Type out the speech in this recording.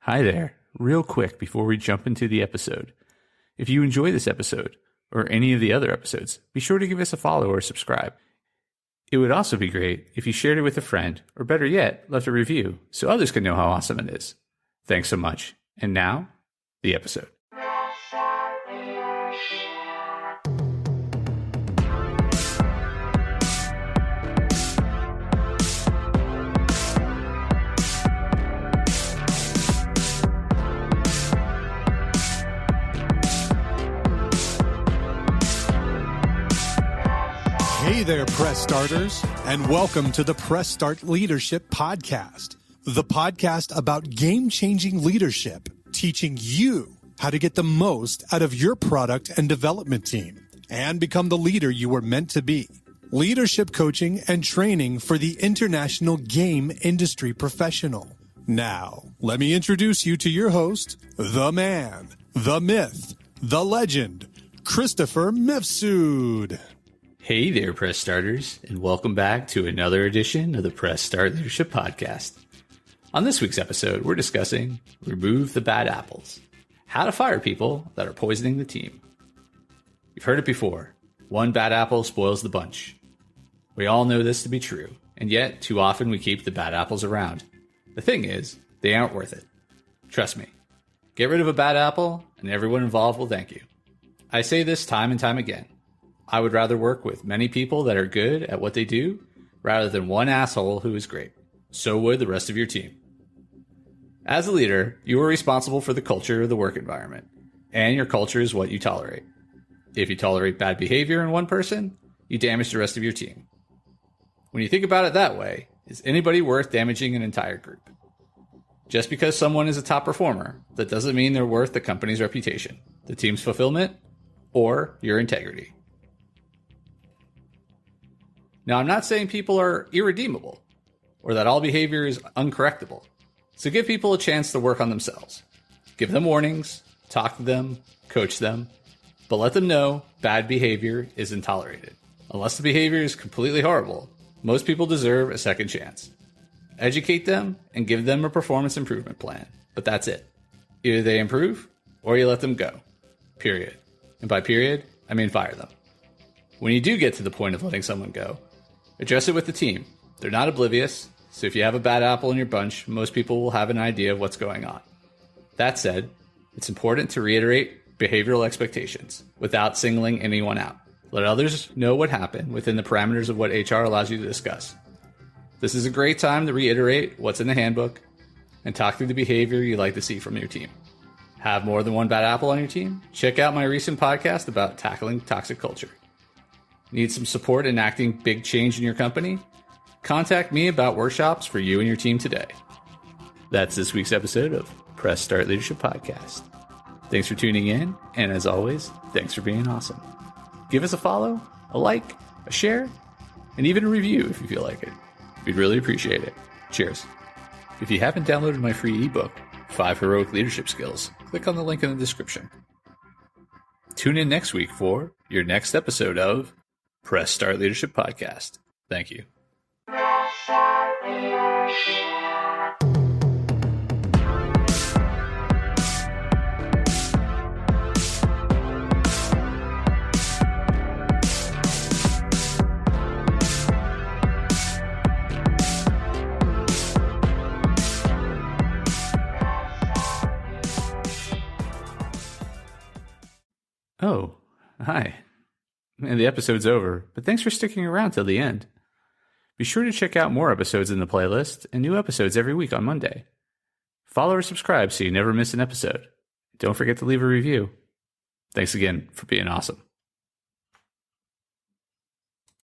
Hi there. Real quick before we jump into the episode. If you enjoy this episode, or any of the other episodes, be sure to give us a follow or subscribe. It would also be great if you shared it with a friend, or better yet, left a review so others can know how awesome it is. Thanks so much. And now, the episode. Hey there, Press Starters, and welcome to the Press Start Leadership Podcast, the podcast about game-changing leadership, teaching you how to get the most out of your product and development team and become the leader you were meant to be. Leadership coaching and training for the international game industry professional. Now, let me introduce you to your host, the man, the myth, the legend, Christopher Mifsud. Hey there, Press Starters, and welcome back to another edition of the Press Start Leadership Podcast. On this week's episode, we're discussing Remove the Bad Apples, how to fire people that are poisoning the team. You've heard it before, one bad apple spoils the bunch. We all know this to be true, and yet too often we keep the bad apples around. The thing is, they aren't worth it. Trust me, get rid of a bad apple and everyone involved will thank you. I say this time and time again. I would rather work with many people that are good at what they do rather than one asshole who is great. So would the rest of your team. As a leader, you are responsible for the culture of the work environment, and your culture is what you tolerate. If you tolerate bad behavior in one person, you damage the rest of your team. When you think about it that way, is anybody worth damaging an entire group? Just because someone is a top performer, that doesn't mean they're worth the company's reputation, the team's fulfillment, or your integrity. Now, I'm not saying people are irredeemable or that all behavior is uncorrectable. So give people a chance to work on themselves. Give them warnings, talk to them, coach them, but let them know bad behavior isn't tolerated. Unless the behavior is completely horrible, most people deserve a second chance. Educate them and give them a performance improvement plan, but that's it. Either they improve or you let them go. Period. And by period, I mean fire them. When you do get to the point of letting someone go, address it with the team. They're not oblivious, so if you have a bad apple in your bunch, most people will have an idea of what's going on. That said, it's important to reiterate behavioral expectations without singling anyone out. Let others know what happened within the parameters of what HR allows you to discuss. This is a great time to reiterate what's in the handbook and talk through the behavior you'd like to see from your team. Have more than one bad apple on your team? Check out my recent podcast about tackling toxic culture. Need some support enacting big change in your company? Contact me about workshops for you and your team today. That's this week's episode of Press Start Leadership Podcast. Thanks for tuning in, and as always, thanks for being awesome. Give us a follow, a like, a share, and even a review if you feel like it. We'd really appreciate it. Cheers. If you haven't downloaded my free ebook, 5 Heroic Leadership Skills, click on the link in the description. Tune in next week for your next episode of Press Start Leadership Podcast. Thank you. Oh, hi. And the episode's over, but thanks for sticking around till the end. Be sure to check out more episodes in the playlist and new episodes every week on Monday. Follow or subscribe so you never miss an episode. Don't forget to leave a review. Thanks again for being awesome.